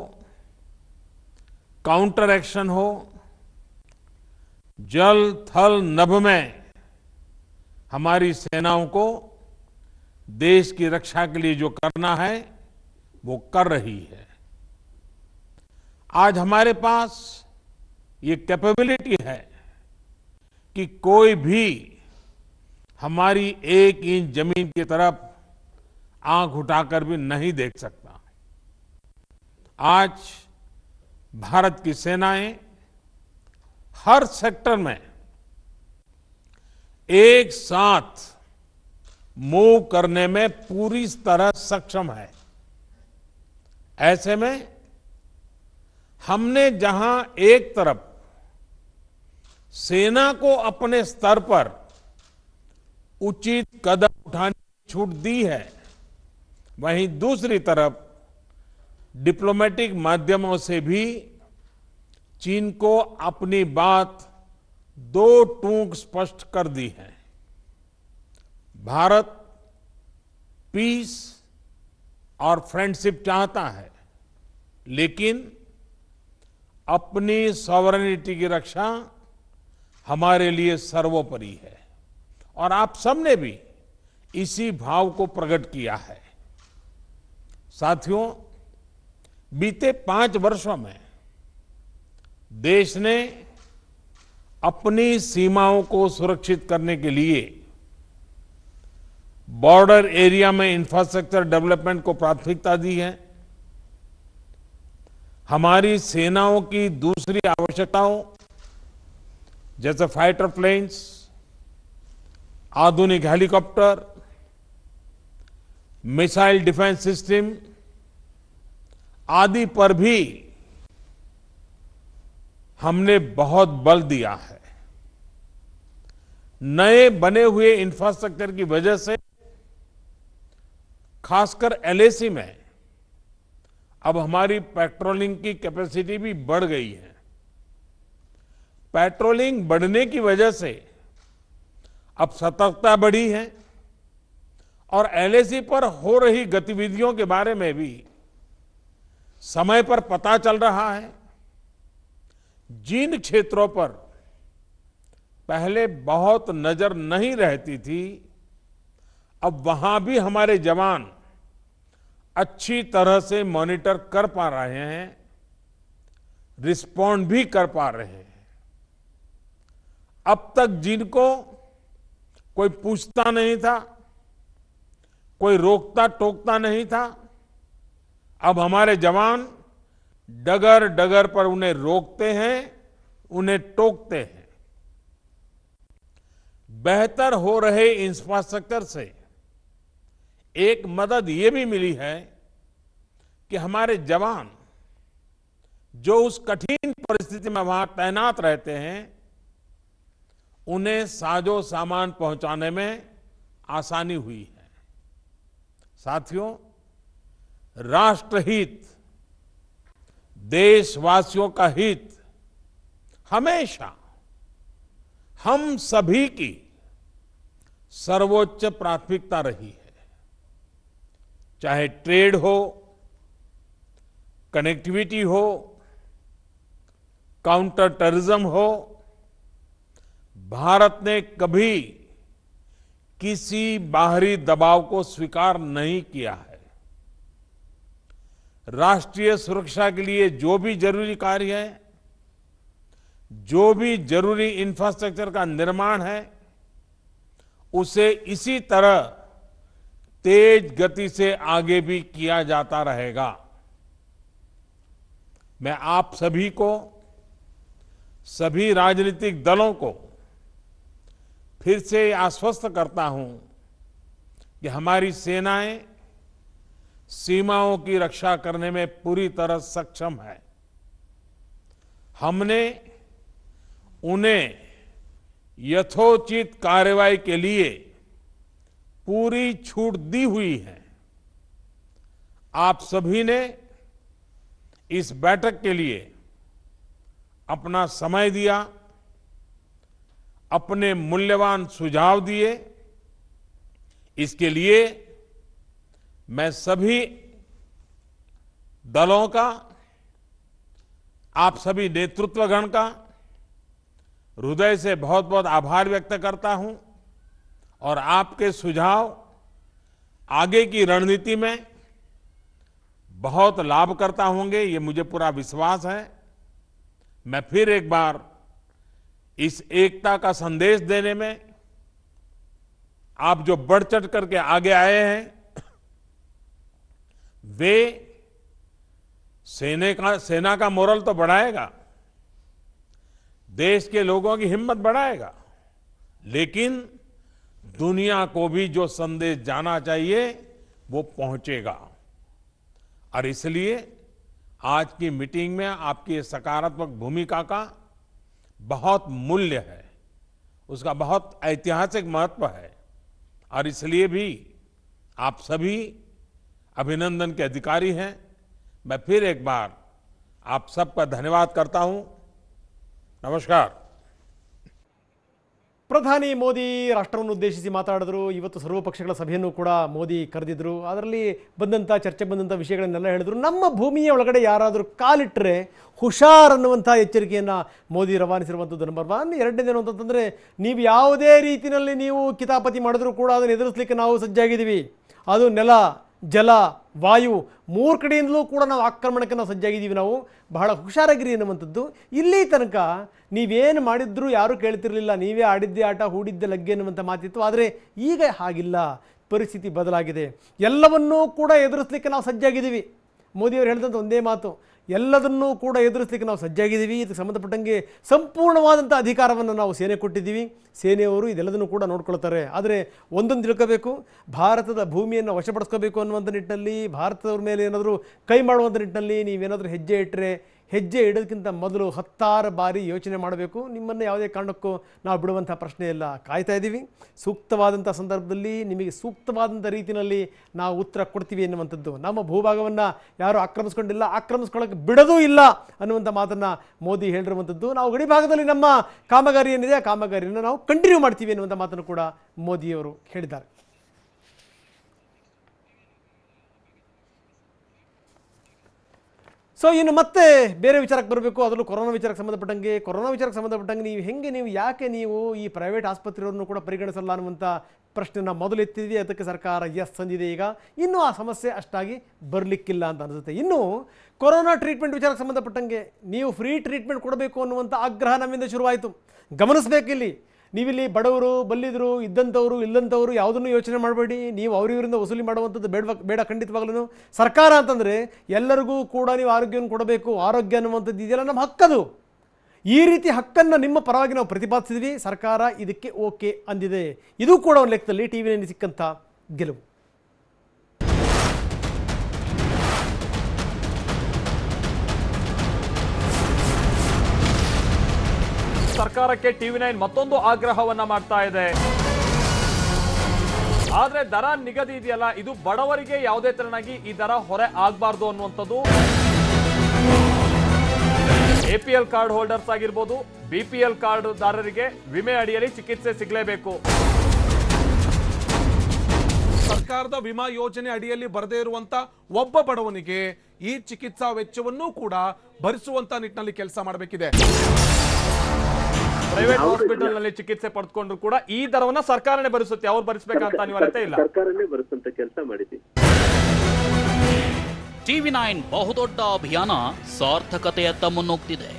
काउंटर एक्शन हो, जल थल नभ में हमारी सेनाओं को देश की रक्षा के लिए जो करना है वो कर रही है। आज हमारे पास ये कैपेबिलिटी है कि कोई भी हमारी 1 इंच जमीन की तरफ आंख उठाकर भी नहीं देख सकता। आज भारत की सेनाएं हर सेक्टर में एक साथ मूव करने में पूरी तरह सक्षम है। ऐसे में हमने जहां एक तरफ सेना को अपने स्तर पर उचित कदम उठाने की छूट दी है, वहीं दूसरी तरफ डिप्लोमेटिक माध्यमों से भी चीन को अपनी बात दो टूक स्पष्ट कर दी है। भारत पीस और फ्रेंडशिप चाहता है, लेकिन अपनी सॉवरेनिटी की रक्षा हमारे लिए सर्वोपरि है और आप सबने भी इसी भाव को प्रकट किया है। साथियों, बीते 5 वर्षों में देश ने अपनी सीमाओं को सुरक्षित करने के लिए बॉर्डर एरिया में इंफ्रास्ट्रक्चर डेवलपमेंट को प्राथमिकता दी है। हमारी सेनाओं की दूसरी आवश्यकताओं जैसे फाइटर प्लेन्स, आधुनिक हेलीकॉप्टर, मिसाइल डिफेंस सिस्टम आदि पर भी हमने बहुत बल दिया है। नए बने हुए इंफ्रास्ट्रक्चर की वजह से खासकर एलएसी में अब हमारी पेट्रोलिंग की कैपेसिटी भी बढ़ गई है। पेट्रोलिंग बढ़ने की वजह से अब सतर्कता बढ़ी है और एलएसी पर हो रही गतिविधियों के बारे में भी समय पर पता चल रहा है। जिन क्षेत्रों पर पहले बहुत नजर नहीं रहती थी, अब वहां भी हमारे जवान अच्छी तरह से मॉनिटर कर पा रहे हैं, रिस्पॉन्ड भी कर पा रहे हैं। अब तक जिनको कोई पूछता नहीं था, कोई रोकता टोकता नहीं था, अब हमारे जवान डगर डगर पर उन्हें रोकते हैं, उन्हें टोकते हैं। बेहतर हो रहे इंफ्रास्ट्रक्चर से एक मदद ये भी मिली है कि हमारे जवान जो उस कठिन परिस्थिति में वहां तैनात रहते हैं, उन्हें साजो सामान पहुंचाने में आसानी हुई है। साथियों, राष्ट्रहित, देशवासियों का हित हमेशा हम सभी की सर्वोच्च प्राथमिकता रही है। चाहे ट्रेड हो, कनेक्टिविटी हो, काउंटर टेररिज्म हो, भारत ने कभी किसी बाहरी दबाव को स्वीकार नहीं किया है। राष्ट्रीय सुरक्षा के लिए जो भी जरूरी कार्य है, जो भी जरूरी इंफ्रास्ट्रक्चर का निर्माण है, उसे इसी तरह तेज गति से आगे भी किया जाता रहेगा। मैं आप सभी को, सभी राजनीतिक दलों को फिर से आश्वस्त करता हूं कि हमारी सेनाएं सीमाओं की रक्षा करने में पूरी तरह सक्षम है। हमने उन्हें यथोचित कार्रवाई के लिए पूरी छूट दी हुई है। आप सभी ने इस बैठक के लिए अपना समय दिया, अपने मूल्यवान सुझाव दिए। इसके लिए मैं सभी दलों का, आप सभी नेतृत्वगण का हृदय से बहुत बहुत आभार व्यक्त करता हूं और आपके सुझाव आगे की रणनीति में बहुत लाभकर्ता होंगे, ये मुझे पूरा विश्वास है। मैं फिर एक बार इस एकता का संदेश देने में आप जो बढ़ चढ़ करके आगे आए हैं, वे सेना का मोरल तो बढ़ाएगा, देश के लोगों की हिम्मत बढ़ाएगा, लेकिन दुनिया को भी जो संदेश जाना चाहिए वो पहुंचेगा। और इसलिए आज की मीटिंग में आपकी सकारात्मक भूमिका का बहुत मूल्य है, उसका बहुत ऐतिहासिक महत्व है। और इसलिए भी आप सभी अभिनंदन के अधिकारी हैं। मैं फिर एक बार आप सबका धन्यवाद करता हूं। नमस्कार। ಪ್ರಧಾನಿ ಮೋದಿ ರಾಷ್ಟ್ರವನ್ನು ಉದ್ದೇಶಿಸಿ ಮಾತಾಡಿದ್ರು. ಇವತ್ತು ಸರ್ವಪಕ್ಷಗಳ ಸಭೆಯನ್ನು ಕೂಡ ಮೋದಿ ಕರೆದಿದ್ರು. ಅದರಲ್ಲಿ ಚರ್ಚೆ ಬಂದಂಥ ವಿಷಯಗಳನ್ನೆಲ್ಲ ಹೇಳಿದ್ರು. ನಮ್ಮ ಭೂಮಿಯ ಒಳಗಡೆ ಯಾರಾದರೂ ಕಾಲಿಟ್ಟರೆ ಹುಷಾರ್ ಅನ್ನುವಂಥ ಎಚ್ಚರಿಕೆಯನ್ನು ಮೋದಿ ರವಾನಿಸಿರುವಂಥದ್ದು ನಂಬರ್ 1. ಎರಡನೇದೇನು ಅಂತಂದರೆ, ನೀವು ಯಾವುದೇ ರೀತಿಯಲ್ಲಿ ನೀವು ಕಿತಾಪತಿ ಮಾಡಿದ್ರೂ ಕೂಡ ಅದನ್ನು ಎದುರಿಸಲಿಕ್ಕೆ ನಾವು ಸಜ್ಜಾಗಿದ್ದೀವಿ. ಅದು ನೆಲ, ಜಲ, ವಾಯು 3 ಕಡೆಯಿಂದಲೂ ಕೂಡ ನಾವು ಆಕ್ರಮಣಕ್ಕೆ ನಾವು ಸಜ್ಜಾಗಿದ್ದೀವಿ. ನಾವು ಬಹಳ ಹುಷಾರಾಗಿರಿ ಅನ್ನುವಂಥದ್ದು. ಇಲ್ಲಿ ತನಕ ನೀವೇನು ಮಾಡಿದ್ರೂ ಯಾರೂ ಕೇಳ್ತಿರಲಿಲ್ಲ, ನೀವೇ ಆಡಿದ್ದೇ ಆಟ ಹೂಡಿದ್ದೆ ಲಗ್ಗೆ ಅನ್ನುವಂಥ ಮಾತಿತ್ತು. ಆದರೆ ಈಗ ಹಾಗಿಲ್ಲ, ಪರಿಸ್ಥಿತಿ ಬದಲಾಗಿದೆ. ಎಲ್ಲವನ್ನೂ ಕೂಡ ಎದುರಿಸಲಿಕ್ಕೆ ನಾವು ಸಜ್ಜಾಗಿದ್ದೀವಿ. ಮೋದಿಯವರು ಹೇಳಿದಂಥ ಒಂದೇ ಮಾತು, ಎಲ್ಲದನ್ನೂ ಕೂಡ ಎದುರಿಸಲಿಕ್ಕೆ ನಾವು ಸಜ್ಜಾಗಿದ್ದೀವಿ. ಇದಕ್ಕೆ ಸಂಬಂಧಪಟ್ಟಂಗೆ ಸಂಪೂರ್ಣವಾದಂಥ ಅಧಿಕಾರವನ್ನು ನಾವು ಸೇನೆ ಕೊಟ್ಟಿದ್ದೀವಿ. ಸೇನೆಯವರು ಇದೆಲ್ಲದನ್ನು ಕೂಡ ನೋಡ್ಕೊಳ್ತಾರೆ. ಆದರೆ ಒಂದೊಂದು ತಿಳ್ಕೋಬೇಕು, ಭಾರತದ ಭೂಮಿಯನ್ನು ವಶಪಡಿಸ್ಕೋಬೇಕು ಅನ್ನುವಂಥ ನಿಟ್ಟಿನಲ್ಲಿ, ಭಾರತದವ್ರ ಮೇಲೆ ಏನಾದರೂ ಕೈ ಮಾಡುವಂಥ ನಿಟ್ಟಿನಲ್ಲಿ ನೀವೇನಾದರೂ ಹೆಜ್ಜೆ ಇಟ್ಟರೆ, ಹೆಜ್ಜೆ ಇಡೋದಕ್ಕಿಂತ ಮೊದಲು 10 ಬಾರಿ ಯೋಚನೆ ಮಾಡಬೇಕು. ನಿಮ್ಮನ್ನು ಯಾವುದೇ ಕಾರಣಕ್ಕೂ ನಾವು ಬಿಡುವಂಥ ಪ್ರಶ್ನೆ ಇಲ್ಲ. ಕಾಯ್ತಾ ಇದ್ದೀವಿ. ಸೂಕ್ತವಾದಂಥ ಸಂದರ್ಭದಲ್ಲಿ ನಿಮಗೆ ಸೂಕ್ತವಾದಂಥ ರೀತಿಯಲ್ಲಿ ನಾವು ಉತ್ತರ ಕೊಡ್ತೀವಿ ಎನ್ನುವಂಥದ್ದು. ನಮ್ಮ ಭೂಭಾಗವನ್ನು ಯಾರೂ ಆಕ್ರಮಿಸ್ಕೊಂಡಿಲ್ಲ, ಆಕ್ರಮಿಸ್ಕೊಳ್ಳೋಕ್ಕೆ ಬಿಡೋದೂ ಇಲ್ಲ ಅನ್ನುವಂಥ ಮಾತನ್ನು ಮೋದಿ ಹೇಳಿರುವಂಥದ್ದು. ನಾವು ಗಡಿ ಭಾಗದಲ್ಲಿ ನಮ್ಮ ಕಾಮಗಾರಿ ಏನಿದೆ ಆ ಕಾಮಗಾರಿಯನ್ನು ನಾವು ಕಂಟಿನ್ಯೂ ಮಾಡ್ತೀವಿ ಎನ್ನುವಂಥ ಮಾತನ್ನು ಕೂಡ ಮೋದಿಯವರು ಹೇಳಿದ್ದಾರೆ. ಸೊ ಇನ್ನು ಮತ್ತೆ ಬೇರೆ ವಿಚಾರಕ್ಕೆ ಬರಬೇಕು. ಅದರಲ್ಲೂ ಕೊರೋನಾ ವಿಚಾರಕ್ಕೆ ಸಂಬಂಧಪಟ್ಟಂಗೆ ನೀವು ಯಾಕೆ ಈ ಪ್ರೈವೇಟ್ ಆಸ್ಪತ್ರೆಯವರನ್ನು ಕೂಡ ಪರಿಗಣಿಸಲ್ಲ ಅನ್ನುವಂಥ ಪ್ರಶ್ನೆನ ಮೊದಲು ಎತ್ತಿದ್ವಿ. ಅದಕ್ಕೆ ಸರ್ಕಾರ ಎಸ್ ಅಂದಿದೆ. ಈಗ ಇನ್ನೂ ಆ ಸಮಸ್ಯೆ ಅಷ್ಟಾಗಿ ಬರಲಿಕ್ಕಿಲ್ಲ ಅಂತ ಅನಿಸುತ್ತೆ. ಇನ್ನು ಕೊರೋನಾ ಟ್ರೀಟ್ಮೆಂಟ್ ವಿಚಾರಕ್ಕೆ ಸಂಬಂಧಪಟ್ಟಂಗೆ ನೀವು ಫ್ರೀ ಟ್ರೀಟ್ಮೆಂಟ್ ಕೊಡಬೇಕು ಅನ್ನುವಂಥ ಆಗ್ರಹ ನಮ್ಮಿಂದ ಶುರುವಾಯಿತು. ಗಮನಿಸಬೇಕಿಲ್ಲಿ, ನೀವಿಲ್ಲಿ ಬಡವರು, ಬಲ್ಲಿದ್ರು, ಇದ್ದಂಥವರು, ಇಲ್ಲಂಥವರು ಯಾವುದನ್ನು ಯೋಚನೆ ಮಾಡಬೇಡಿ. ನೀವು ಅವರಿವರಿಂದ ವಸೂಲಿ ಮಾಡುವಂಥದ್ದು ಬೇಡ ಖಂಡಿತವಾಗ್ಲೂ. ಸರ್ಕಾರ ಅಂತಂದರೆ ಎಲ್ಲರಿಗೂ ಕೂಡ ನೀವು ಆರೋಗ್ಯವನ್ನು ಕೊಡಬೇಕು. ಆರೋಗ್ಯ ಅನ್ನುವಂಥದ್ದು ಇದೆಯಲ್ಲ ನಮ್ಮ ಹಕ್ಕದು. ಈ ರೀತಿ ಹಕ್ಕನ್ನು ನಿಮ್ಮ ಪರವಾಗಿ ನಾವು ಪ್ರತಿಪಾದಿಸಿದ್ವಿ. ಸರ್ಕಾರ ಇದಕ್ಕೆ ಓಕೆ ಅಂದಿದೆ. ಇದು ಕೂಡ ಒಂದು ಲೆಕ್ಕದಲ್ಲಿ ಟಿವಿನಲ್ಲಿ ಸಿಕ್ಕಂಥ ಗೆಲುವು. ಸರ್ಕಾರಕ್ಕೆ ಟಿವಿ9 ಮತ್ತೊಂದು ಆಗ್ರಹವನ್ನ ಮಾಡ್ತಾ ಇದೆ. ಆದ್ರೆ ದರ ನಿಗದಿ ಇದೆಯಲ್ಲ, ಇದು ಬಡವರಿಗೆ ಯಾವುದೇ ತರನಾಗಿ ಈ ದರ ಹೊರೆ ಆಗಬಾರ್ದು ಅನ್ನುವಂಥದ್ದು. APL ಕಾರ್ಡ್ ಹೋಲ್ಡರ್ಸ್ ಆಗಿರ್ಬೋದು, BPL ಕಾರ್ಡ್ ದಾರರಿಗೆ ವಿಮೆ ಅಡಿಯಲ್ಲಿ ಚಿಕಿತ್ಸೆ ಸಿಗಲೇಬೇಕು. ಸರ್ಕಾರದ ವಿಮಾ ಯೋಜನೆ ಅಡಿಯಲ್ಲಿ ಬರದೇ ಇರುವಂತ ಒಬ್ಬ ಬಡವನಿಗೆ ಈ ಚಿಕಿತ್ಸಾ ವೆಚ್ಚವನ್ನು ಕೂಡ ಭರಿಸುವಂತ ನಿಟ್ಟಿನಲ್ಲಿ ಕೆಲಸ ಮಾಡಬೇಕಿದೆ. ಪ್ರೈವೇಟ್ ಹಾಸ್ಪಿಟಲ್ ನಲ್ಲಿ ಚಿಕಿತ್ಸೆ ಪಡೆದುಕೊಂಡ್ರು ಕೂಡ ಈ ದರವನ್ನ ಸರ್ಕಾರನೇ ಭರಿಸುತ್ತೆ, ಅವ್ರು ಭರಿಸಬೇಕಂತ ಅನಿವಾರ್ಯತೆ ಇಲ್ಲ. ಸರ್ಕಾರನೇ ಭರಿಸುವಂತ ಕೆಲಸ ಮಾಡಿದ್ವಿ. ಟಿವಿ9 ಬಹುದೊಡ್ಡ ಅಭಿಯಾನ ಸಾರ್ಥಕತೆಯತ್ತ ಮುನ್ನುಗ್ತಿದೆ.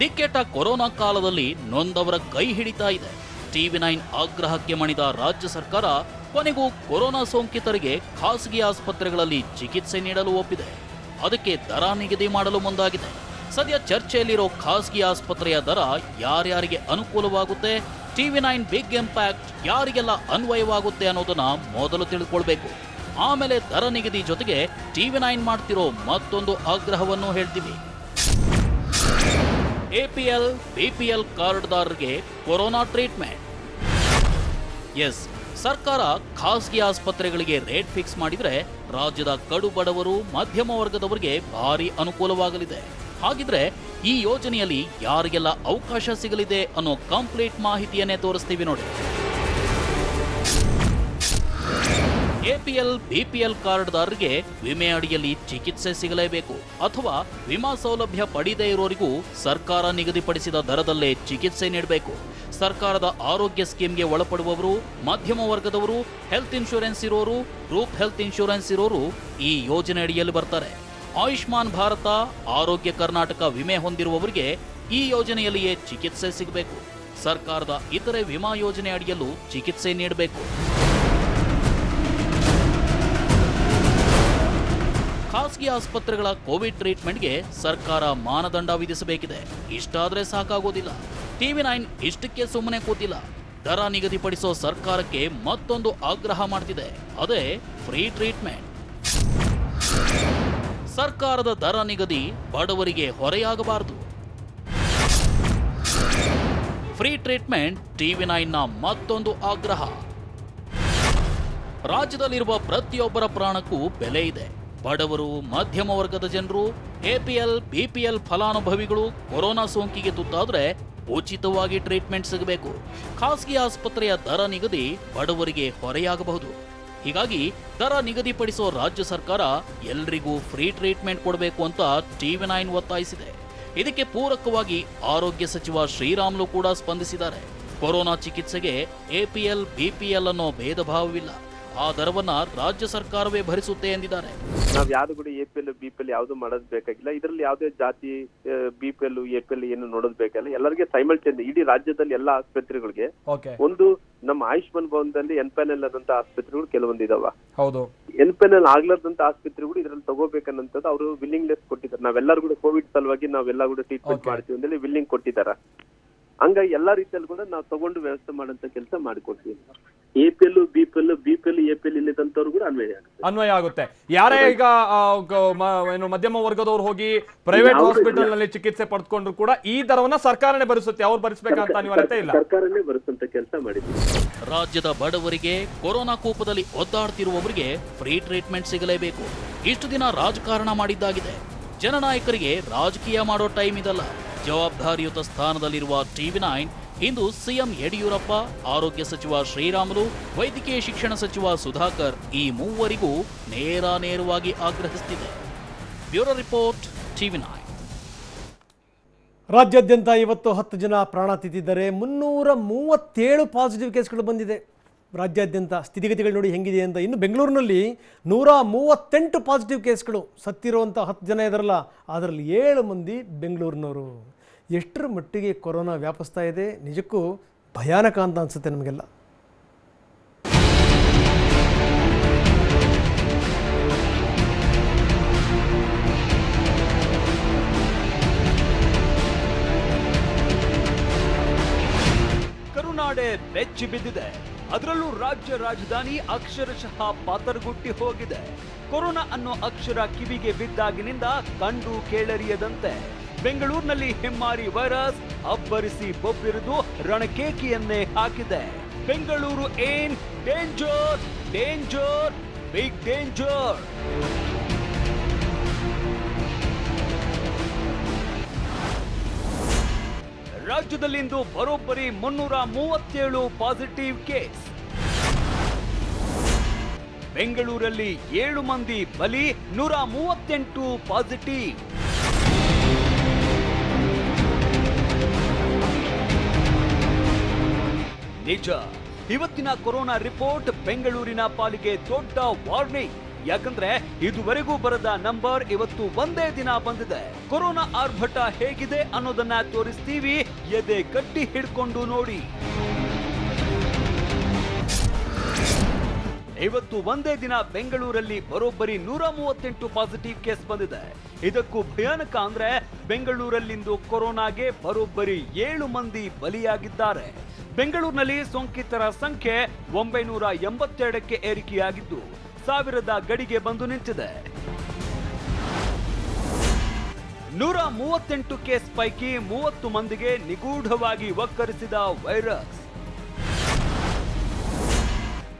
ದಿಕ್ಕೆಟ್ಟ ಕೊರೋನಾ ಕಾಲದಲ್ಲಿ ನೊಂದವರ ಕೈ ಹಿಡಿತಾ ಇದೆ. ಟಿವಿ9 ಆಗ್ರಹಕ್ಕೆ ಮಣಿದ ರಾಜ್ಯ ಸರ್ಕಾರ ಕೊನೆಗೂ ಕೊರೋನಾ ಸೋಂಕಿತರಿಗೆ ಖಾಸಗಿ ಆಸ್ಪತ್ರೆಗಳಲ್ಲಿ ಚಿಕಿತ್ಸೆ ನೀಡಲು ಒಪ್ಪಿದೆ. ಅದಕ್ಕೆ ದರ ನಿಗದಿ ಮಾಡಲು ಮುಂದಾಗಿದೆ. ಸದ್ಯ ಚರ್ಚೆಯಲ್ಲಿರೋ ಖಾಸಗಿ ಆಸ್ಪತ್ರೆಯ ದರ ಯಾರ್ಯಾರಿಗೆ ಅನುಕೂಲವಾಗುತ್ತೆ, ಟಿವಿ9 ಬಿಗ್ ಇಂಪ್ಯಾಕ್ಟ್ ಯಾರಿಗೆಲ್ಲ ಅನ್ವಯವಾಗುತ್ತೆ ಅನ್ನೋದನ್ನ ಮೊದಲು ತಿಳ್ಕೊಳ್ಬೇಕು. ಆಮೇಲೆ ದರ ನಿಗದಿ ಜೊತೆಗೆ ಟಿವಿ9 ಮಾಡ್ತಿರೋ ಮತ್ತೊಂದು ಆಗ್ರಹವನ್ನು ಹೇಳ್ತೀವಿ. ಎಪಿಎಲ್ ಬಿಪಿಎಲ್ ಕಾರ್ಡ್ದಾರರಿಗೆ ಕೊರೋನಾ ಟ್ರೀಟ್ಮೆಂಟ್. ಎಸ್, ಸರ್ಕಾರ ಖಾಸಗಿ ಆಸ್ಪತ್ರೆಗಳಿಗೆ ರೇಟ್ ಫಿಕ್ಸ್ ಮಾಡಿದ್ರೆ ರಾಜ್ಯದ ಕಡು ಬಡವರು ಮಧ್ಯಮ ವರ್ಗದವರಿಗೆ ಭಾರಿ ಅನುಕೂಲವಾಗಲಿದೆ. ಹಾಗಿದ್ರೆ ಈ ಯೋಜನೆಯಲ್ಲಿ ಯಾರಿಗೆಲ್ಲ ಅವಕಾಶ ಸಿಗಲಿದೆ ಅನ್ನೋ ಕಂಪ್ಲೀಟ್ ಮಾಹಿತಿಯನ್ನೇ ತೋರಿಸ್ತೀವಿ ನೋಡಿ. ಎಪಿಎಲ್ ಬಿಪಿಎಲ್ ಕಾರ್ಡ್ದಾರರಿಗೆ ವಿಮೆ ಅಡಿಯಲ್ಲಿ ಚಿಕಿತ್ಸೆ ಸಿಗಲೇಬೇಕು ಅಥವಾ ವಿಮಾ ಸೌಲಭ್ಯ ಪಡೆಯದೇ ಇರೋರಿಗೂ ಸರ್ಕಾರ ನಿಗದಿಪಡಿಸಿದ ದರದಲ್ಲೇ ಚಿಕಿತ್ಸೆ ನೀಡಬೇಕು. ಸರ್ಕಾರದ ಆರೋಗ್ಯ ಸ್ಕೀಮ್ಗೆ ಒಳಪಡುವವರು, ಮಧ್ಯಮ ವರ್ಗದವರು, ಹೆಲ್ತ್ ಇನ್ಶೂರೆನ್ಸ್ ಇರೋರು, ಗ್ರೂಪ್ ಹೆಲ್ತ್ ಇನ್ಶೂರೆನ್ಸ್ ಇರೋರು ಈ ಯೋಜನೆ ಅಡಿಯಲ್ಲಿ ಬರ್ತಾರೆ. ಆಯುಷ್ಮಾನ್ ಭಾರತ, ಆರೋಗ್ಯ ಕರ್ನಾಟಕ ವಿಮೆ ಹೊಂದಿರುವವರಿಗೆ ಈ ಯೋಜನೆಯಲ್ಲಿಯೇ ಚಿಕಿತ್ಸೆ ಸಿಗಬೇಕು. ಸರ್ಕಾರದ ಇತರೆ ವಿಮಾ ಯೋಜನೆ ಅಡಿಯಲ್ಲೂ ಚಿಕಿತ್ಸೆ ನೀಡಬೇಕು. ಖಾಸಗಿ ಆಸ್ಪತ್ರೆಗಳ ಕೋವಿಡ್ ಟ್ರೀಟ್ಮೆಂಟ್ಗೆ ಸರ್ಕಾರ ಮಾನದಂಡ ವಿಧಿಸಬೇಕಿದೆ. ಇಷ್ಟಾದ್ರೆ ಸಾಕಾಗೋದಿಲ್ಲ. TV9 ಇಷ್ಟಕ್ಕೆ ಸುಮ್ಮನೆ ಕೂತಿಲ್ಲ. ದರ ನಿಗದಿಪಡಿಸೋ ಸರ್ಕಾರಕ್ಕೆ ಮತ್ತೊಂದು ಆಗ್ರಹ ಮಾಡ್ತಿದೆ. ಅದೇ ಫ್ರೀ ಟ್ರೀಟ್ಮೆಂಟ್. ಸರ್ಕಾರದ ದರ ನಿಗದಿ ಬಡವರಿಗೆ ಹೊರೆಯಾಗಬಾರದು. ಫ್ರೀ ಟ್ರೀಟ್ಮೆಂಟ್ TV9ನ ಮತ್ತೊಂದು ಆಗ್ರಹ. ರಾಜ್ಯದಲ್ಲಿರುವ ಪ್ರತಿಯೊಬ್ಬರ ಪ್ರಾಣಕ್ಕೂ ಬೆಲೆ ಇದೆ. ಬಡವರು, ಮಧ್ಯಮ ವರ್ಗದ ಜನರು, ಎಪಿಎಲ್ ಬಿಪಿಎಲ್ ಫಲಾನುಭವಿಗಳು ಕೊರೋನಾ ಸೋಂಕಿಗೆ ತುತ್ತಾದ್ರೆ ಉಚಿತವಾಗಿ ಟ್ರೀಟ್ಮೆಂಟ್ ಸಿಗಬೇಕು. ಖಾಸಗಿ ಆಸ್ಪತ್ರೆಯ ದರ ನಿಗದಿ ಬಡವರಿಗೆ ಹೊರೆಯಾಗಬಹುದು. ಹೀಗಾಗಿ ದರ ನಿಗದಿಪಡಿಸೋ ರಾಜ್ಯ ಸರ್ಕಾರ ಎಲ್ರಿಗೂ ಫ್ರೀ ಟ್ರೀಟ್ಮೆಂಟ್ ಕೊಡಬೇಕು ಅಂತ TV9 ಒತ್ತಾಯಿಸಿದೆ. ಇದಕ್ಕೆ ಪೂರಕವಾಗಿ ಆರೋಗ್ಯ ಸಚಿವ ಶ್ರೀರಾಮುಲು ಕೂಡ ಸ್ಪಂದಿಸಿದ್ದಾರೆ. ಕೊರೋನಾ ಚಿಕಿತ್ಸೆಗೆ ಎಪಿಎಲ್ ಬಿಪಿಎಲ್ ಅನ್ನೋ ಭೇದ ಭಾವವಿಲ್ಲ. ಆ ದರವನ್ನ ರಾಜ್ಯ ಸರ್ಕಾರವೇ ಭರಿಸುತ್ತೆ ಎಂದಿದ್ದಾರೆ. ನಾವ್ ಯಾರು ಕೂಡ ಎಪಿಎಲ್ ಬಿಪಿಎಲ್ ಯಾವ್ದು ಮಾಡೋದ್ ಬೇಕಾಗಿಲ್ಲ. ಇದರಲ್ಲಿ ಯಾವುದೇ ಜಾತಿ ಬಿಪಿಎಲ್ ಎಪಿಎಲ್ ಏನು ನೋಡೋದ್ ಬೇಕಾಗಿಲ್ಲ. ಎಲ್ಲರಿಗೆ ಸೈಮಲ್ಟೇನ್ ಇಡೀ ರಾಜ್ಯದಲ್ಲಿ ಎಲ್ಲಾ ಆಸ್ಪತ್ರೆಗಳಿಗೆ ಒಂದು ನಮ್ಮ ಆಯುಷ್ಮಾನ್ ಭವನದಲ್ಲಿ ಎನ್ಪ್ಯಾನೆಲ್ ಆದಂತ ಆಸ್ಪತ್ರೆಗಳು ಕೆಲವೊಂದು ಇದಾವ. ಹೌದು, ಎನ್ಪ್ಯಾನೆಲ್ ಆಗ್ಲಾರ್ದಂತ ಆಸ್ಪತ್ರೆಗಳು ಇದ್ರಲ್ಲಿ ತಗೋಬೇಕನ್ನಂತದ್ದು ಅವರು ವಿಲ್ಲಿಂಗ್ನೆಸ್ ಕೊಟ್ಟಿದ್ದಾರೆ. ನಾವೆಲ್ಲರೂ ಕೂಡ ಕೋವಿಡ್ ಸಲುವಾಗಿ ನಾವೆಲ್ಲ ಕೂಡ ಟ್ರೀಟ್ಮೆಂಟ್ ಮಾಡ್ತೀವಿ ಅಂತೇಳಿ ವಿಲ್ಲಿಂಗ್ ಕೊಟ್ಟಿದಾರ. ಹಂಗಾಗಿ ಎಲ್ಲಾ ರೀತಿಯಲ್ಲಿ ಕೂಡ ನಾವು ತಗೊಂಡು ವ್ಯವಸ್ಥೆ ಮಾಡಂತ ಕೆಲಸ ಮಾಡಿಕೊಡ್ತೀವಿ. ಎಪಿಎಲ್ ಬಿಪಿಎಲ್ ಎಪಿಎಲ್ ಇಲ್ಲಿದ್ದಂತವ್ರು ಕೂಡ ಅನ್ವಯ ಆಗುತ್ತೆ. ಯಾರೇ ಈಗ ಏನು ಮಧ್ಯಮ ವರ್ಗದವ್ರು ಹೋಗಿ ಪ್ರೈವೇಟ್ ಹಾಸ್ಪಿಟಲ್ ನಲ್ಲಿ ಚಿಕಿತ್ಸೆ ಪಡೆದುಕೊಂಡ್ರು ಕೂಡ ಈ ದರವನ್ನ ಸರ್ಕಾರನೇ ಭರಿಸುತ್ತೆ. ಅವ್ರು ಭರಿಸಬೇಕಂತ ಅನಿವಾರ್ಯತೆ ಇಲ್ಲ. ಸರ್ಕಾರನೇ ಭರಿಸುವಂತ ಕೆಲಸ ಮಾಡಿದ್ವಿ. ರಾಜ್ಯದ ಬಡವರಿಗೆ, ಕೊರೋನಾ ಕೂಪದಲ್ಲಿ ಒದ್ದಾಡ್ತಿರುವವರಿಗೆ ಫ್ರೀ ಟ್ರೀಟ್ಮೆಂಟ್ ಸಿಗಲೇಬೇಕು. ಇಷ್ಟು ದಿನ ರಾಜಕಾರಣ ಮಾಡಿದ್ದಾಗಿದೆ. ಜನನಾಯಕರಿಗೆ ರಾಜಕೀಯ ಮಾಡೋ ಟೈಮ್ ಇದಲ್ಲ. ಜವಾಬ್ದಾರಿಯುತ ಸ್ಥಾನದಲ್ಲಿರುವ TV9 ಇಂದು ಸಿಎಂ ಯಡಿಯೂರಪ್ಪ, ಆರೋಗ್ಯ ಸಚಿವ ಶ್ರೀರಾಮುಲು, ವೈದ್ಯಕೀಯ ಶಿಕ್ಷಣ ಸಚಿವ ಸುಧಾಕರ್ ಈ ಮೂವರಿಗೂ ನೇರವಾಗಿ ಆಗ್ರಹಿಸುತ್ತಿದೆ. Bureau report, TV9. ರಾಜ್ಯಾದ್ಯಂತ ಇವತ್ತು 10 ಜನ ಪ್ರಾಣ ತೆತ್ತಿದ್ದಾರೆ. 337 ಪಾಸಿಟಿವ್ ಕೇಸ್ಗಳು ಬಂದಿದೆ. ರಾಜ್ಯಾದ್ಯಂತ ಸ್ಥಿತಿಗತಿಗಳು ನೋಡಿ ಹೆಂಗಿದೆ ಅಂತ. ಇನ್ನು ಬೆಂಗಳೂರಿನಲ್ಲಿ 138 ಪಾಸಿಟಿವ್ ಕೇಸ್ಗಳು. ಸತ್ತಿರುವಂಥ 10 ಜನ ಇದಾರಲ್ಲ, ಅದರಲ್ಲಿ 7 ಮಂದಿ ಬೆಂಗಳೂರಿನವರು. ಎಷ್ಟರ ಮಟ್ಟಿಗೆ ಕೊರೋನಾ ವ್ಯಾಪಿಸ್ತಾ ಇದೆ, ನಿಜಕ್ಕೂ ಭಯಾನಕ ಅಂತ ಅನಿಸುತ್ತೆ ನಮಗೆಲ್ಲ. ಕರುನಾಡೆ ಬೆಚ್ಚಿ ಬಿದ್ದಿದೆ. ಅದರಲ್ಲೂ ರಾಜ್ಯ ರಾಜಧಾನಿ ಅಕ್ಷರಶಃ ಪಾತರಗುಟ್ಟಿ ಹೋಗಿದೆ. ಕೊರೋನಾ ಅನ್ನೋ ಅಕ್ಷರ ಕಿವಿಗೆ ಬಿದ್ದಾಗಿನಿಂದ ಕಂಡು ಕೇಳರಿಯದಂತೆ ಬೆಂಗಳೂರಿನಲ್ಲಿ ಹೆಮ್ಮಾರಿ ವೈರಸ್ ಅಬ್ಬರಿಸಿ ಬೊಬ್ಬಿರಿದು ರಣಕೇಕಿಯನ್ನೇ ಹಾಕಿದೆ. ಬೆಂಗಳೂರು ಏನ್ ಡೇಂಜರ್, ಡೇಂಜರ್, ಬಿಗ್ ಡೇಂಜರ್. ರಾಜ್ಯದಲ್ಲಿಂದು ಬರೋಬ್ಬರಿ 337 ಪಾಸಿಟಿವ್ ಕೇಸ್. ಬೆಂಗಳೂರಲ್ಲಿ 7 ಮಂದಿ ಬಲಿ, 138 ಪಾಸಿಟಿವ್. ನಿಜ, ಇವತ್ತಿನ ಕೊರೋನಾ ರಿಪೋರ್ಟ್ ಬೆಂಗಳೂರಿನ ಪಾಲಿಗೆ ದೊಡ್ಡ ವಾರ್ನಿಂಗ್. ಯಾಕಂದ್ರೆ ಇದುವರೆಗೂ ಬರದ ನಂಬರ್ ಇವತ್ತು ಒಂದೇ ದಿನ ಬಂದಿದೆ. ಕೊರೋನಾ ಆರ್ಭಟ ಹೇಗಿದೆ ಅನ್ನೋದನ್ನ ತೋರಿಸ್ತೀವಿ, ಎದೆ ಗಟ್ಟಿ ಹಿಡ್ಕೊಂಡು ನೋಡಿ. ಇವತ್ತು ಒಂದೇ ದಿನ ಬೆಂಗಳೂರಲ್ಲಿ ಬರೋಬ್ಬರಿ 138 ಪಾಸಿಟಿವ್ ಕೇಸ್ ಬಂದಿದೆ. ಇದಕ್ಕೂ ಭಯಾನಕ ಅಂದ್ರೆ ಬೆಂಗಳೂರಲ್ಲಿಂದು ಕೊರೋನಾಗೆ ಬರೋಬ್ಬರಿ 7 ಮಂದಿ ಬಲಿಯಾಗಿದ್ದಾರೆ. ಬೆಂಗಳೂರಿನಲ್ಲಿ ಸೋಂಕಿತರ ಸಂಖ್ಯೆ 982ಕ್ಕೆ ಏರಿಕೆಯಾಗಿದ್ದು 1000ದ ಗಡಿಗೆ ಬಂದು ನಿಂತಿದೆ. 138 ಕೇಸ್ ಪೈಕಿ 30 ಮಂದಿಗೆ ನಿಗೂಢವಾಗಿ ಒಕ್ಕರಿಸಿದ ವೈರಸ್.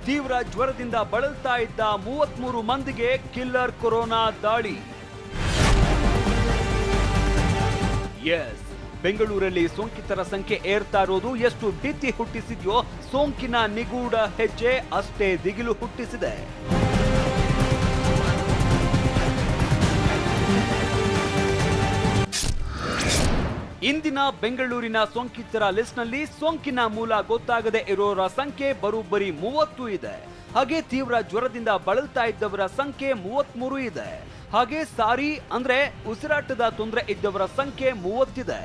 ತೀವ್ರ ಜ್ವರದಿಂದ ಬಳಲ್ತಾ ಇದ್ದ 33 ಮಂದಿಗೆ ಕಿಲ್ಲರ್ ಕೊರೋನಾ ದಾಳಿ. ಎಸ್, ಬೆಂಗಳೂರಲ್ಲಿ ಸೋಂಕಿತರ ಸಂಖ್ಯೆ ಏರ್ತಾ ಇರೋದು ಎಷ್ಟು ಭೀತಿ ಹುಟ್ಟಿಸಿದೆಯೋ ಸೋಂಕಿನ ನಿಗೂಢ ಹೆಜ್ಜೆ ಅಷ್ಟೇ ದಿಗಿಲು ಹುಟ್ಟಿಸಿದೆ. ಇಂದಿನ ಬೆಂಗಳೂರಿನ ಸೋಂಕಿತರ ಲಿಸ್ಟ್ನಲ್ಲಿ ಸೋಂಕಿನ ಮೂಲ ಗೊತ್ತಾಗದೆ ಇರೋರ ಸಂಖ್ಯೆ ಬರೋಬ್ಬರಿ 30 ಇದೆ. ಹಾಗೆ ತೀವ್ರ ಜ್ವರದಿಂದ ಬಳಲ್ತಾ ಇದ್ದವರ ಸಂಖ್ಯೆ 33 ಇದೆ. ಹಾಗೆ ಸಾರಿ ಅಂದ್ರೆ ಉಸಿರಾಟದ ತೊಂದರೆ ಇದ್ದವರ ಸಂಖ್ಯೆ 30 ಇದೆ.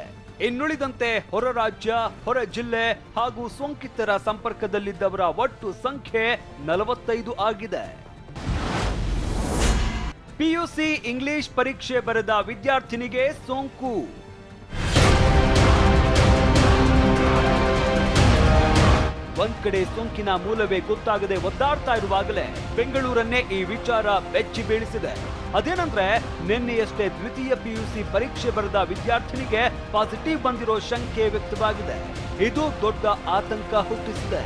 ಇನ್ನುಳಿದಂತೆ ಹೊರ ರಾಜ್ಯ, ಹೊರ ಜಿಲ್ಲೆ ಹಾಗೂ ಸೋಂಕಿತರ ಸಂಪರ್ಕದಲ್ಲಿದ್ದವರ ಒಟ್ಟು ಸಂಖ್ಯೆ 45 ಆಗಿದೆ. ಪಿಯುಸಿ ಇಂಗ್ಲಿಷ್ ಪರೀಕ್ಷೆ ಬರೆದ ವಿದ್ಯಾರ್ಥಿನಿಗೆ ಸೋಂಕು. ಒಂದ್ ಕಡೆ ಸೋಂಕಿನ ಮೂಲವೇ ಗೊತ್ತಾಗದೆ ಒದ್ದಾಡ್ತಾ ಇರುವಾಗಲೇ ಬೆಂಗಳೂರನ್ನೇ ಈ ವಿಚಾರ ಬೆಚ್ಚಿ ಬೀಳಿಸಿದೆ. ಅದೇನಂದ್ರೆ ನಿನ್ನೆಯಷ್ಟೇ ದ್ವಿತೀಯ ಪಿಯುಸಿ ಪರೀಕ್ಷೆ ಬರೆದ ವಿದ್ಯಾರ್ಥಿನಿಗೆ ಪಾಸಿಟಿವ್ ಬಂದಿರೋ ಶಂಕೆ ವ್ಯಕ್ತವಾಗಿದೆ. ಇದು ದೊಡ್ಡ ಆತಂಕ ಹುಟ್ಟಿಸಿದೆ.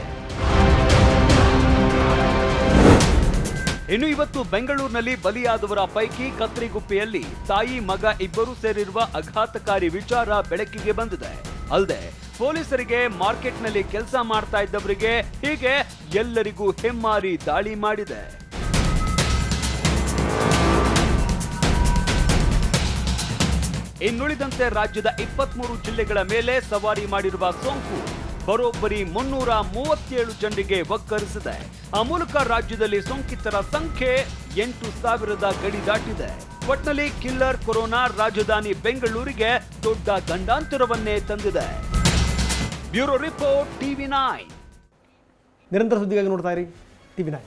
ಇನ್ನು ಇವತ್ತು ಬೆಂಗಳೂರಿನಲ್ಲಿ ಬಲಿಯಾದವರ ಪೈಕಿ ಕತ್ರಿಗುಪ್ಪೆಯಲ್ಲಿ ತಾಯಿ ಮಗ ಇಬ್ಬರು ಸೇರಿರುವ ಆಘಾತಕಾರಿ ವಿಚಾರ ಬೆಳಕಿಗೆ ಬಂದಿದೆ. ಅಲ್ಲದೆ ಪೊಲೀಸರಿಗೆ, ಮಾರ್ಕೆಟ್ನಲ್ಲಿ ಕೆಲಸ ಮಾಡ್ತಾ ಇದ್ದವರಿಗೆ, ಹೀಗೆ ಎಲ್ಲರಿಗೂ ಹೆಮ್ಮಾರಿ ದಾಳಿ ಮಾಡಿದೆ. ಇನ್ನುಳಿದಂತೆ ರಾಜ್ಯದ 23 ಜಿಲ್ಲೆಗಳ ಮೇಲೆ ಸವಾರಿ ಮಾಡಿರುವ ಸೋಂಕು ಬರೋಬ್ಬರಿ 337 ಜನರಿಗೆ ಒಕ್ಕರಿಸಿದೆ. ಆ ಮೂಲಕ ರಾಜ್ಯದಲ್ಲಿ ಸೋಂಕಿತರ ಸಂಖ್ಯೆ 8,000 ಗಡಿ ದಾಟಿದೆ. ಒಟ್ನಲ್ಲಿ ಕಿಲ್ಲರ್ ಕೊರೋನಾ ರಾಜಧಾನಿ ಬೆಂಗಳೂರಿಗೆ ದೊಡ್ಡ ಗಂಡಾಂತರವನ್ನೇ ತಂದಿದೆ. Bureau report, TV9. ನಿರಂತರ ಸುದ್ದಿಗಾಗಿ ನೋಡ್ತಾ ಇರಿ TV9.